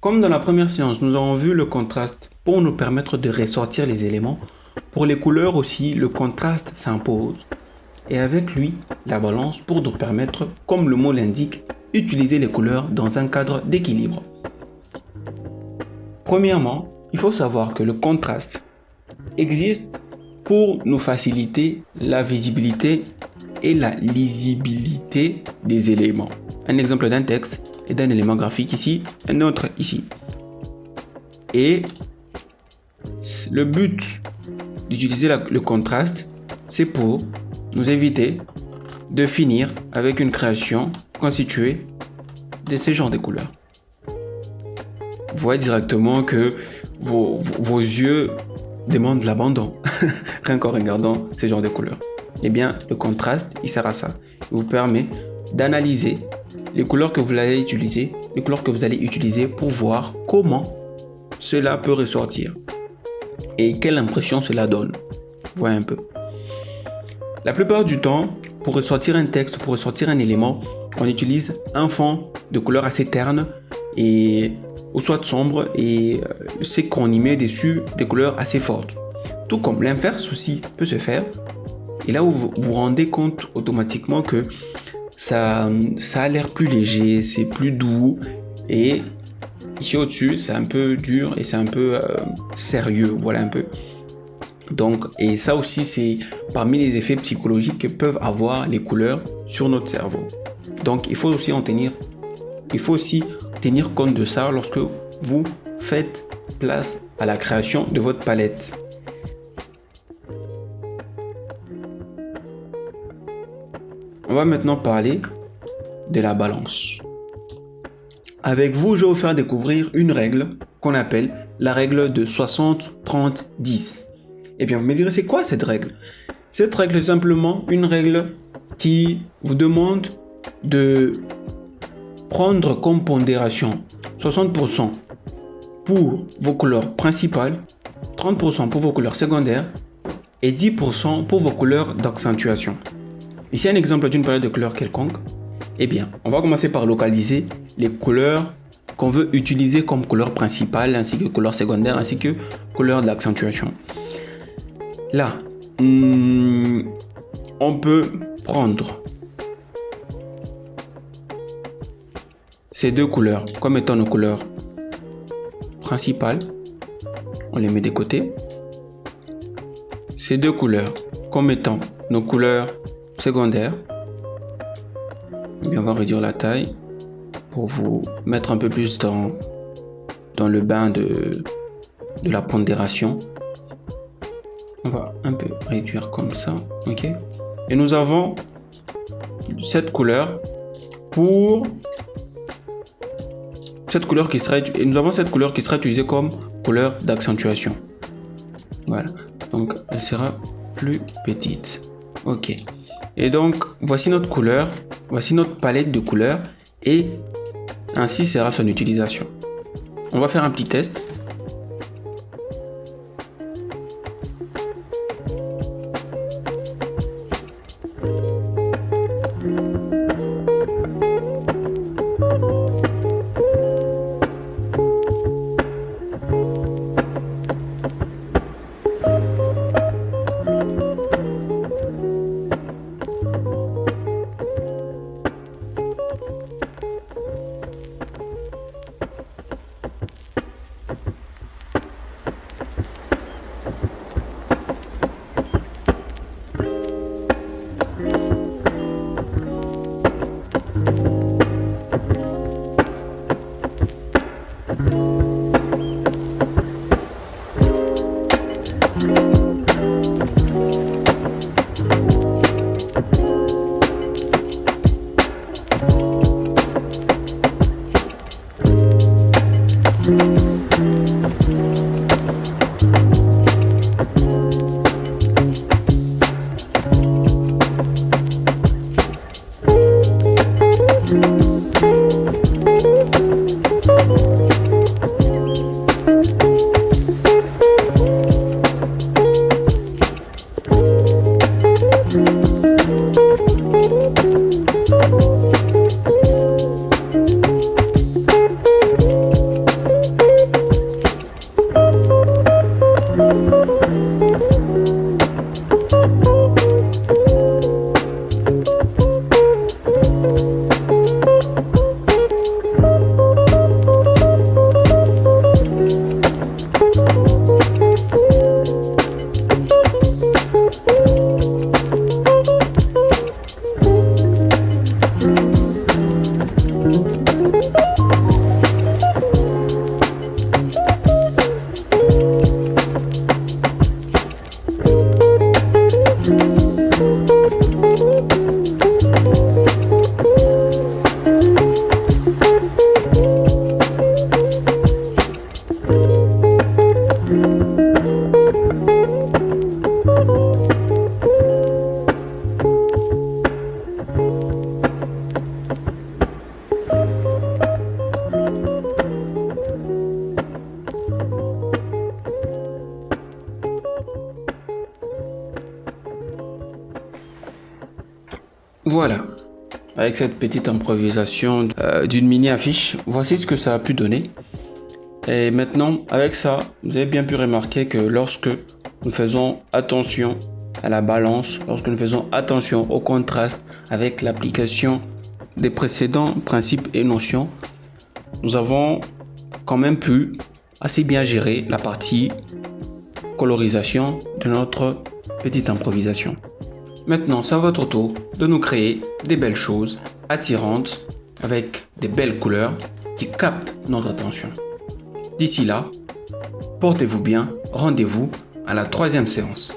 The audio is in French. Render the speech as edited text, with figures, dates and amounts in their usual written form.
Comme dans la première séance, nous avons vu le contraste pour nous permettre de ressortir les éléments. Pour les couleurs aussi, le contraste s'impose. Et avec lui, la balance pour nous permettre, comme le mot l'indique, utiliser les couleurs dans un cadre d'équilibre. Premièrement, il faut savoir que le contraste existe pour nous faciliter la visibilité et la lisibilité des éléments. Un exemple d'un texte et d'un élément graphique ici, un autre ici. Et le but d'utiliser le contraste, c'est pour nous éviter de finir avec une création constituée de ce genre de couleurs. Vous voyez directement que vos yeux demandent l'abandon rien qu'en regardant ce genre de couleurs. Eh bien, le contraste, il sert à ça. Il vous permet d'analyser les couleurs que vous allez utiliser, pour voir comment cela peut ressortir et quelle impression cela donne. Vous voyez un peu. La plupart du temps, pour ressortir un texte, pour ressortir un élément, on utilise un fond de couleur assez terne ou soit sombre, et c'est qu'on y met dessus des couleurs assez fortes. Tout comme l'inverse aussi peut se faire. Et là où vous vous rendez compte automatiquement que ça a l'air plus léger, c'est plus doux, et ici au-dessus c'est un peu dur et c'est un peu sérieux, voilà un peu. Donc, et ça aussi c'est parmi les effets psychologiques que peuvent avoir les couleurs sur notre cerveau. Donc il faut aussi tenir compte de ça lorsque vous faites place à la création de votre palette. On va maintenant parler de la balance. Avec vous, je vais vous faire découvrir une règle qu'on appelle la règle de 60-30-10. Eh bien, vous me direz, c'est quoi cette règle? Cette règle est simplement une règle qui vous demande de prendre comme pondération 60% pour vos couleurs principales, 30% pour vos couleurs secondaires et 10% pour vos couleurs d'accentuation. Ici, un exemple d'une palette de couleurs quelconque. Eh bien, on va commencer par localiser les couleurs qu'on veut utiliser comme couleurs principales, ainsi que couleurs secondaires, ainsi que couleurs d'accentuation. Là, on peut prendre ces deux couleurs comme étant nos couleurs principales. On les met de côté. Ces deux couleurs comme étant nos couleurs secondaires. Bien, on va réduire la taille pour vous mettre un peu plus dans le bain de la pondération. On va un peu réduire comme ça, ok. Et nous avons cette couleur qui sera utilisée comme couleur d'accentuation. Voilà. Donc elle sera plus petite. Ok. Et donc voici notre couleur, voici notre palette de couleurs et ainsi sera son utilisation. On va faire un petit test. Voilà, avec cette petite improvisation d'une mini-affiche, voici ce que ça a pu donner. Et maintenant, avec ça, vous avez bien pu remarquer que lorsque nous faisons attention à la balance, lorsque nous faisons attention au contraste avec l'application des précédents principes et notions, nous avons quand même pu assez bien gérer la partie colorisation de notre petite improvisation. Maintenant, c'est à votre tour de nous créer des belles choses attirantes avec des belles couleurs qui captent notre attention. D'ici là, portez-vous bien, rendez-vous à la 3e séance.